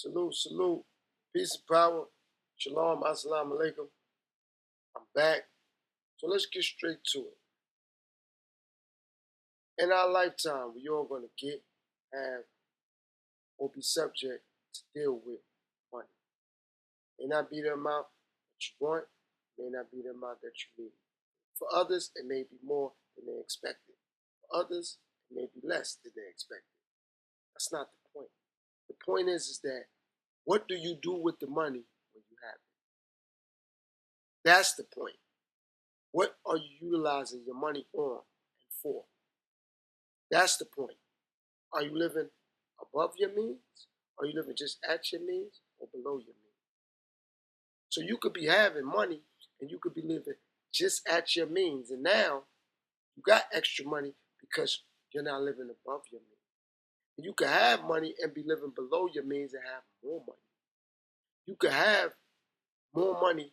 Salute, salute. Peace and power. Shalom, assalamu alaikum. I'm back. So let's get straight to it. In our lifetime, we all going to have, or be subject to deal with money. May not be the amount that you want, may not be the amount that you need. For others, it may be more than they expected. For others, it may be less than they expected. That's not the point. The point is that what do you do with the money when you have it? That's the point. What are you utilizing your money on and for? That's the point. Are you living above your means? Are you living just at your means or below your means? So you could be having money and you could be living just at your means. And now you got extra money because you're not living above your means. And you could have money and be living below your means and have more money. You could have more money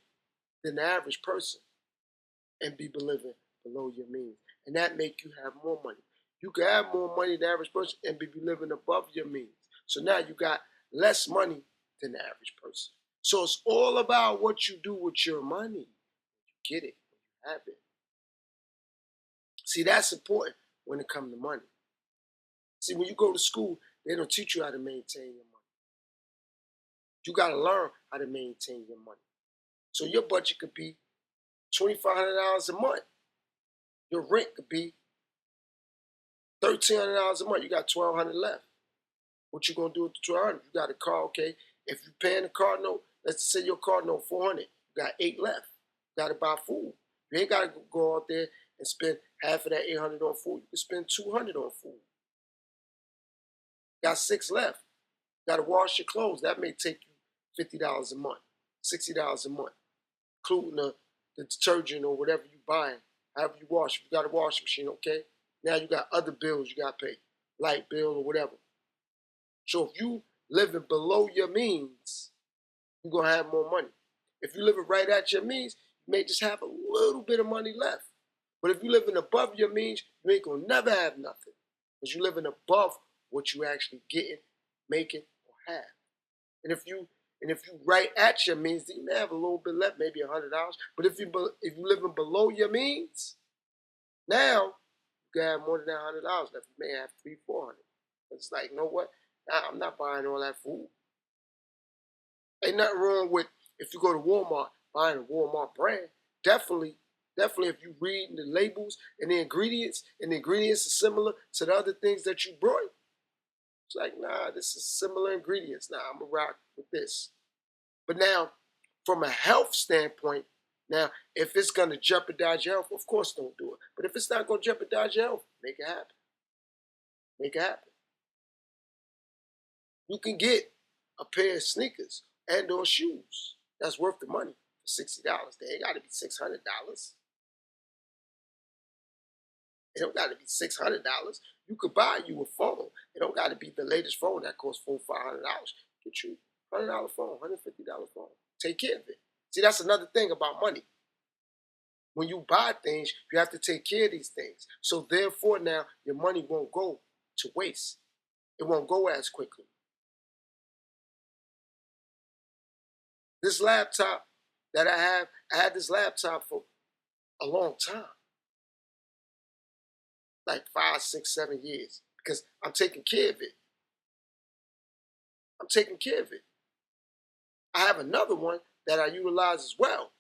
than the average person and be living below your means. And that make you have more money. You can have more money than the average person and be living above your means. So now you got less money than the average person. So it's all about what you do with your money. You get it, you have it. See, that's important when it comes to money. See, when you go to school, they don't teach you how to maintain your money. You got to learn how to maintain your money. So your budget could be $2,500 a month. Your rent could be $1,300 a month. You got $1,200 left. What you gonna do with the $1,200? You got a car, okay? If you're paying the car note, let's say your car note $400. You got $800 left. You gotta buy food. You ain't gotta go out there and spend half of that $800 on food. You can spend $200 on food. Got $600 left. You gotta wash your clothes. That may take you $50 a month, $60 a month, including the detergent or whatever you buying. However you wash, you got a washing machine, okay? Now you got other bills you got to pay, light bill or whatever. So if you living below your means, you're going to have more money. If you living right at your means, you may just have a little bit of money left. But if you living above your means, you ain't going to never have nothing. Because you're living above what you actually getting, making, or have. And if you right at your means, then you may have a little bit left, maybe $100. But if you living below your means, now you can have more than that $100 left. You may have $300, $400. It's like, you know what? Nah, I'm not buying all that food. Ain't nothing wrong with if you go to Walmart buying a Walmart brand. Definitely, if you read the labels and the ingredients are similar to the other things that you brought. It's like, nah, this is similar ingredients. Nah, I'm gonna rock with this. But now, from a health standpoint, now, if it's going to jeopardize your health, of course don't do it. But if it's not going to jeopardize your health, make it happen. Make it happen. You can get a pair of sneakers and or shoes that's worth the money for $60. They ain't got to be $600. It don't got to be $600. You could buy you a phone. It don't got to be the latest phone that costs $400, $500. Get you a $100 phone, $150 phone. Take care of it. See, that's another thing about money. When you buy things, you have to take care of these things. So therefore now, your money won't go to waste. It won't go as quickly. This laptop that I had this laptop for a long time. Like 5, 6, 7 years. Because I'm taking care of it. I'm taking care of it. I have another one that I utilize as well.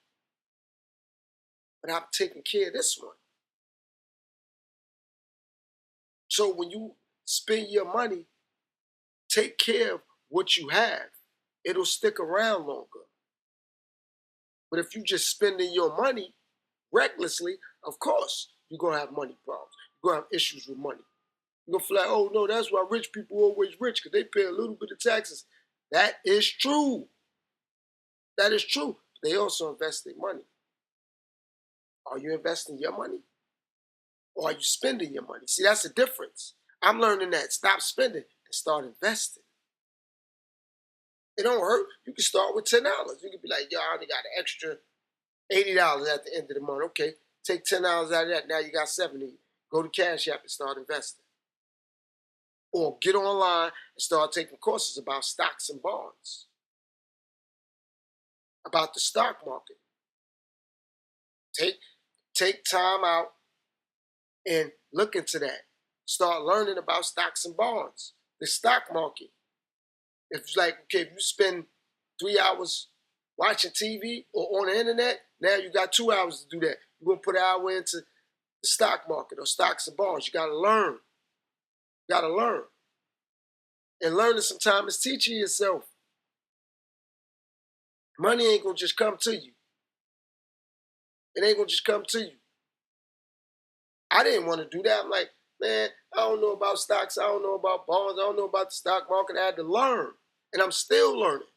But I'm taking care of this one. So when you spend your money, take care of what you have. It'll stick around longer. But if you just spending your money recklessly, of course, you're going to have money problems. You're going to have issues with money. You're going to feel like, oh, no, that's why rich people are always rich, because they pay a little bit of taxes. That is true. That is true. They also invest their money. Are you investing your money? Or are you spending your money? See, that's the difference. I'm learning that. Stop spending and start investing. It don't hurt. You can start with $10. You can be like, yo, I only got an extra $80 at the end of the month. Okay, take $10 out of that. Now you got $70. Go to Cash App and start investing. or get online and start taking courses about stocks and bonds, about the stock market. Take time out and look into that. Start learning about stocks and bonds, the stock market. If it's like, okay, if you spend 3 hours watching TV or on the internet, now you got 2 hours to do that. You're gonna put an hour into the stock market or stocks and bonds. You gotta learn. You gotta learn. And learning sometimes is teaching yourself. Money ain't gonna just come to you. It ain't gonna just come to you. I didn't want to do that. I'm like, man, I don't know about stocks. I don't know about bonds. I don't know about the stock market. I had to learn. And I'm still learning.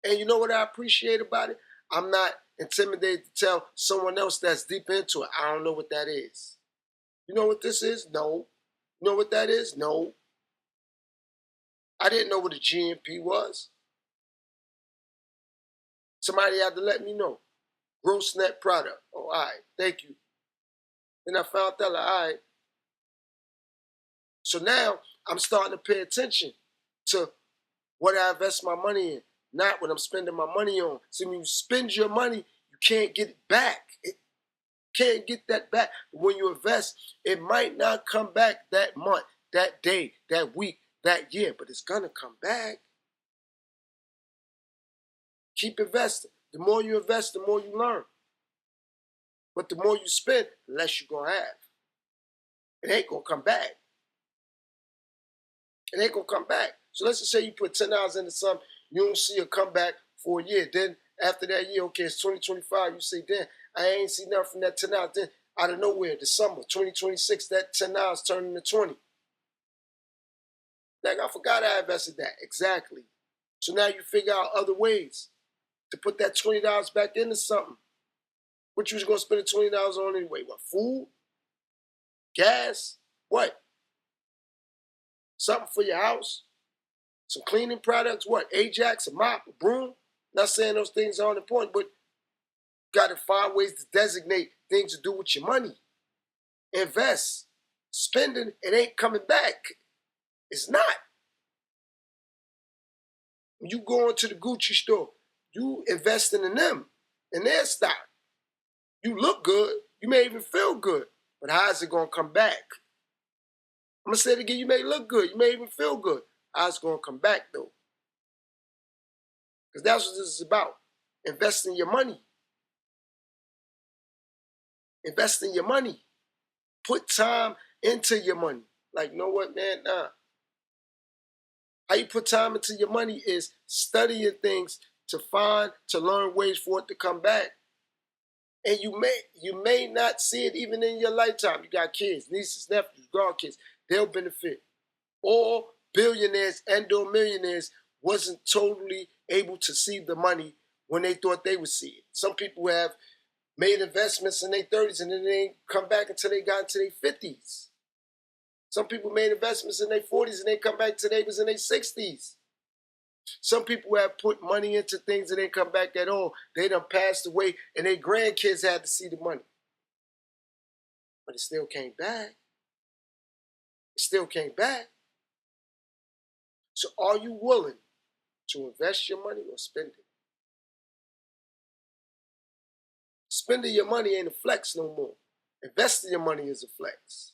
And you know what I appreciate about it? I'm not intimidated to tell someone else that's deep into it. I don't know what that is. You know what this is? No. You know what that is? No. I didn't know what a GNP was. Somebody had to let me know. Gross net product. Oh, all right. Thank you. Then I found out, like, all right. So now I'm starting to pay attention to what I invest my money in, not what I'm spending my money on. See, when you spend your money, you can't get it back. It can't get that back. When you invest, it might not come back that month, that day, that week, that year, but it's gonna come back. Keep investing. The more you invest, the more you learn. But the more you spend, the less you're gonna have. It ain't gonna come back. It ain't gonna come back. So let's just say you put $10 into something, you don't see a comeback for a year. Then after that year, okay, it's 2025, you say, damn, I ain't see nothing from that $10. Then out of nowhere, December 2026, that $10 turned into 20. Like, I forgot I invested that. Exactly. So now you figure out other ways to put that $20 back into something. What you was gonna spend the $20 on anyway? What, food? Gas? What? Something for your house? Some cleaning products? What? Ajax, a mop, a broom? Not saying those things aren't important, but you gotta find ways to designate things to do with your money. Invest. Spending, it ain't coming back. It's not. When you go into the Gucci store, you investing in them, in their stock. You look good. You may even feel good. But how's it gonna come back? I'm gonna say it again, you may look good, you may even feel good. How's it gonna come back though? Because that's what this is about. Investing your money. Invest in your money. Put time into your money. Like, you know what, man? Nah. How you put time into your money is studying things to learn ways for it to come back. And you may not see it even in your lifetime. You got kids, nieces, nephews, grandkids. They'll benefit. All billionaires and or millionaires wasn't totally able to see the money when they thought they would see it. Some people have made investments in their 30s and then they ain't come back until they got into their 50s. Some people made investments in their 40s and they come back till they was in their 60s. Some people have put money into things that ain't come back at all. They done passed away and their grandkids had to see the money. But it still came back. It still came back. So are you willing to invest your money or spend it? Spending your money ain't a flex no more. Investing your money is a flex.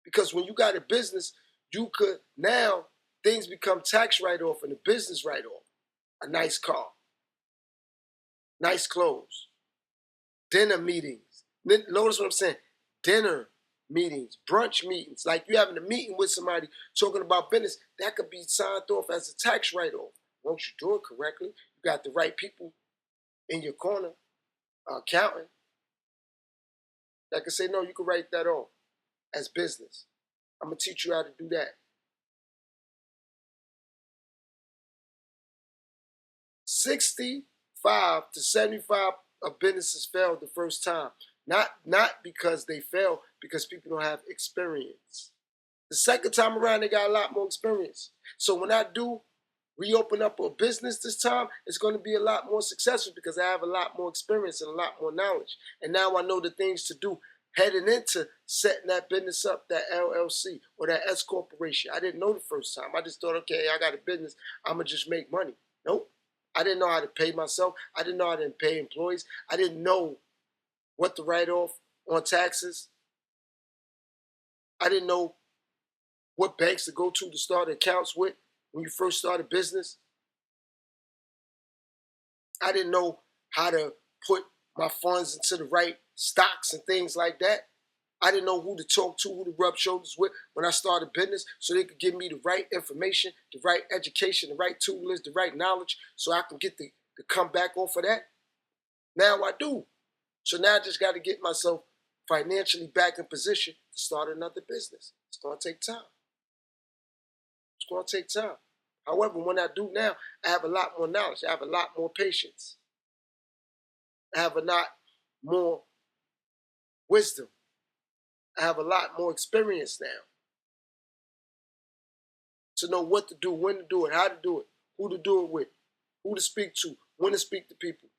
Because when you got a business, you could now, things become tax write-off and a business write-off. A nice car, nice clothes, dinner meetings. Notice what I'm saying. Dinner meetings, brunch meetings. Like you having a meeting with somebody talking about business, that could be signed off as a tax write-off. Once you do it correctly, you got the right people in your corner, accountant, that can say, no, you can write that off as business. I'm going to teach you how to do that. 65 to 75 of businesses failed the first time. Not because they failed, because people don't have experience. The second time around, they got a lot more experience. So when I do reopen up a business this time, it's going to be a lot more successful because I have a lot more experience and a lot more knowledge. And now I know the things to do heading into setting that business up, that LLC or that S corporation. I didn't know the first time. I just thought, okay, I got a business. I'm going to just make money. Nope. I didn't know how to pay myself. I didn't know how to pay employees. I didn't know what to write off on taxes. I didn't know what banks to go to start accounts with when you first start a business. I didn't know how to put my funds into the right stocks and things like that. I didn't know who to talk to, who to rub shoulders with when I started business so they could give me the right information, the right education, the right tools, the right knowledge so I can get the come back off of that. Now I do. So now I just got to get myself financially back in position to start another business. It's going to take time. It's going to take time. However, when I do now, I have a lot more knowledge. I have a lot more patience. I have a lot more wisdom. I have a lot more experience now to know what to do, when to do it, how to do it, who to do it with, who to speak to, when to speak to people.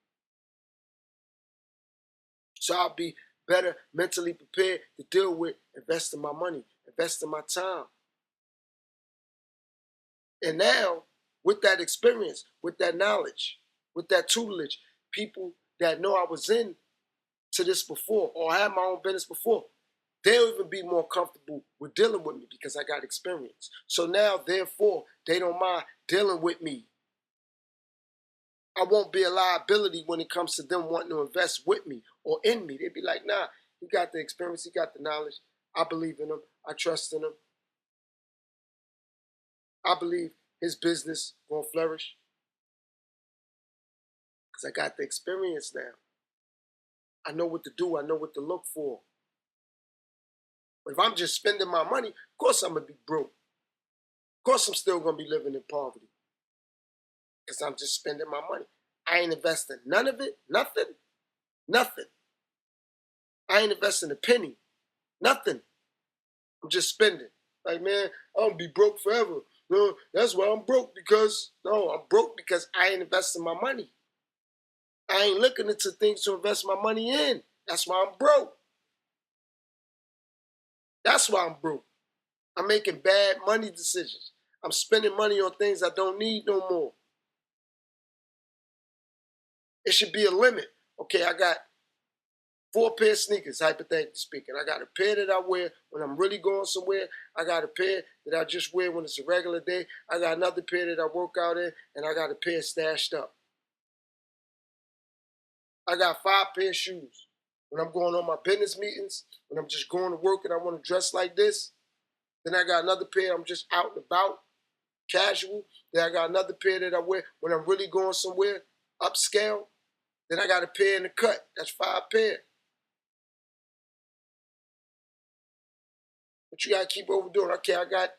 So I'll be better mentally prepared to deal with investing my money, investing my time. And now, with that experience, with that knowledge, with that tutelage, people that know I was in to this before or had my own business before, they'll even be more comfortable with dealing with me because I got experience. So now, therefore, they don't mind dealing with me. I won't be a liability when it comes to them wanting to invest with me or in me. They'd be like, nah, he got the experience, he got the knowledge. I believe in him. I trust in him. I believe his business will flourish because I got the experience now. I know what to do. I know what to look for. But if I'm just spending my money, of course I'm going to be broke. Of course I'm still going to be living in poverty because I'm just spending my money. I ain't investing none of it, nothing, nothing. I ain't investing a penny, nothing. I'm just spending. Like, man, I'm going to be broke forever. No, that's why I'm broke because, no, I'm broke because I ain't investing my money. I ain't looking into things to invest my money in. That's why I'm broke. That's why I'm broke. I'm making bad money decisions. I'm spending money on things I don't need no more. It should be a limit. Okay, I got 4 pair of sneakers, hypothetically speaking. I got a pair that I wear when I'm really going somewhere. I got a pair that I just wear when it's a regular day. I got another pair that I work out in, and I got a pair stashed up. I got 5 pair of shoes. When I'm going on my business meetings, when I'm just going to work and I want to dress like this, then I got another pair I'm just out and about, casual. Then I got another pair that I wear when I'm really going somewhere, upscale. Then I got a pair in the cut. That's 5 pair. But you got to keep overdoing. Okay, I got,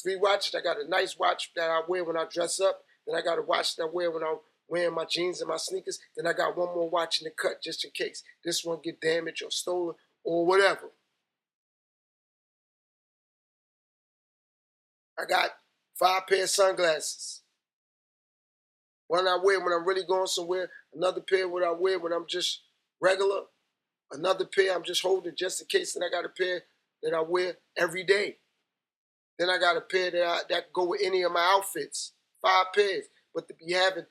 3 watches? I got a nice watch that I wear when I dress up. Then I got a watch that I wear when I'm wearing my jeans and my sneakers. Then I got one more watch in the cut just in case this one get damaged or stolen or whatever. I got 5 pair of sunglasses. One I wear when I'm really going somewhere. Another pair what I wear when I'm just regular. Another pair I'm just holding just in case. Then I got a pair that I wear every day. Then I got a pair that go with any of my outfits. 5 pairs. But to be having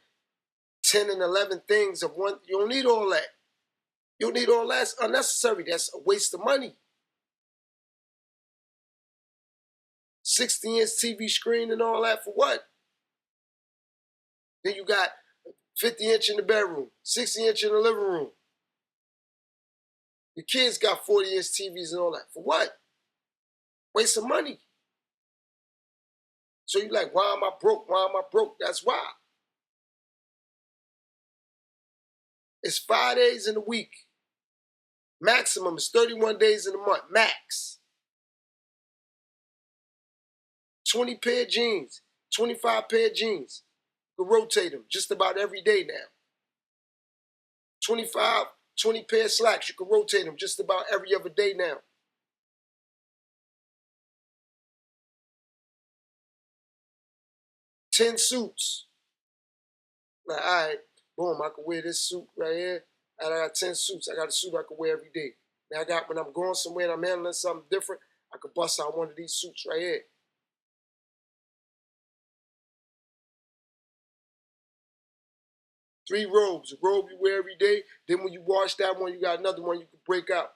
10 and 11 things of one, you don't need all that. You don't need all that. It's unnecessary. That's a waste of money. 60-inch TV screen and all that for what? Then you got 50-inch in the bedroom, 60-inch in the living room. Your kids got 40-inch TVs and all that. For what? Waste of money. So you're like, why am I broke? Why am I broke? That's why. It's 5 days in a week. Maximum is 31 days in a month. Max. 20 pair of jeans, 25 pair of jeans. You can rotate them just about every day now. 20 pair of slacks. You can rotate them just about every other day now. 10 suits. Like, all right, boom, I can wear this suit right here. And I got 10 suits. I got a suit I can wear every day. Now I got, when I'm going somewhere and I'm handling something different, I could bust out one of these suits right here. 3 robes. A robe you wear every day. Then when you wash that one, you got another one you can break out.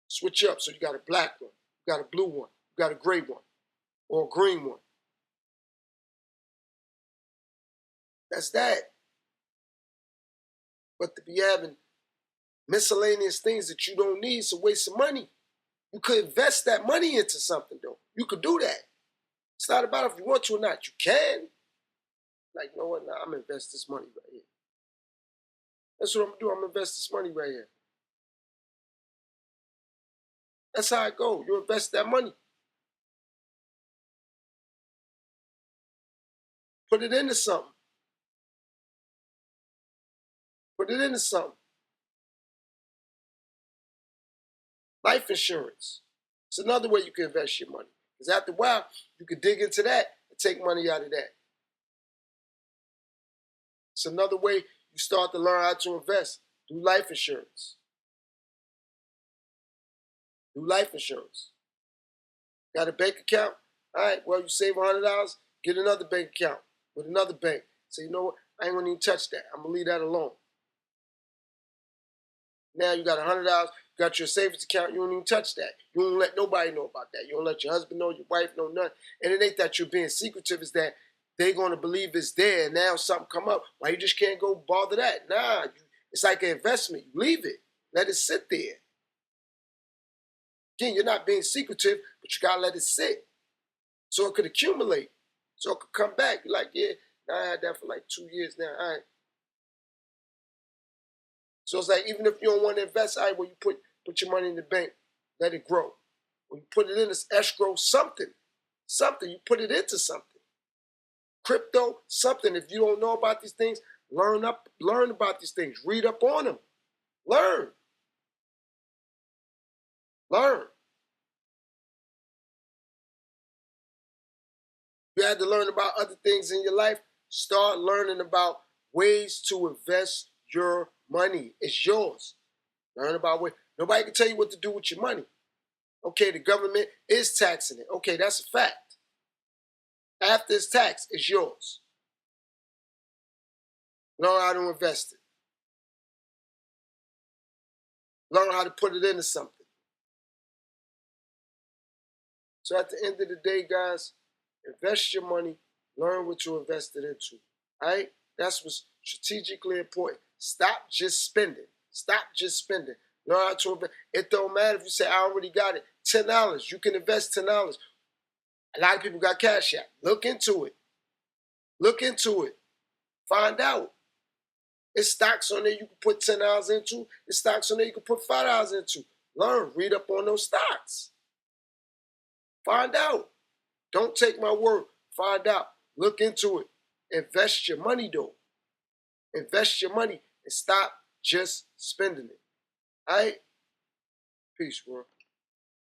Switch up. So you got a black one, you got a blue one, you got a gray one, or a green one. That's that. But to be having miscellaneous things that you don't need is a waste of money. You could invest that money into something, though. You could do that. It's not about if you want to or not. You can. Like, you know what? Nah, I'm going to invest this money right here. That's what I'm going to do. I'm going to invest this money right here. That's how it goes. You invest that money. Put it into something. Put it into something. Life insurance. It's another way you can invest your money. Because after a while, you can dig into that and take money out of that. It's another way you start to learn how to invest. Do life insurance. Do life insurance. Got a bank account? All right, well, you save $100, get another bank account with another bank. So you know what? I ain't gonna even touch that. I'm gonna leave that alone. Now you got $100, got your savings account, you don't even touch that. You don't let nobody know about that. You don't let your husband know, your wife know, nothing. And it ain't that you're being secretive, it's that they're gonna believe it's there, and now something come up. Why you just can't go bother that? Nah, it's like an investment. You leave it. Let it sit there. Again, you're not being secretive, but you gotta let it sit. So it could accumulate. So it could come back. You're like, yeah, I had that for like 2 years now. All right. So it's like, even if you don't want to invest, all right, well, you put your money in the bank, let it grow. When you put it in this escrow, something, you put it into something. Crypto, something. If you don't know about these things, learn about these things. Read up on them. Learn. You had to learn about other things in your life. Start learning about ways to invest your money. It's yours. Learn about what. Nobody can tell you what to do with your money. Okay, the government is taxing it. Okay, that's a fact. After it's taxed, it's yours. Learn how to invest it. Learn how to put it into something. So at the end of the day, guys, invest your money. Learn what you invested into. All right? That's what's strategically important. Stop just spending. Stop just spending. Learn how to invest. It don't matter if you say, I already got it. $10. You can invest $10. A lot of people got Cash App. Look into it. Look into it. Find out. It's stocks on there you can put $10 into. It's stocks on there you can put $5 into. Learn. Read up on those stocks. Find out. Don't take my word. Find out. Look into it. Invest your money, though. Invest your money and stop just spending it. All right? Peace, bro.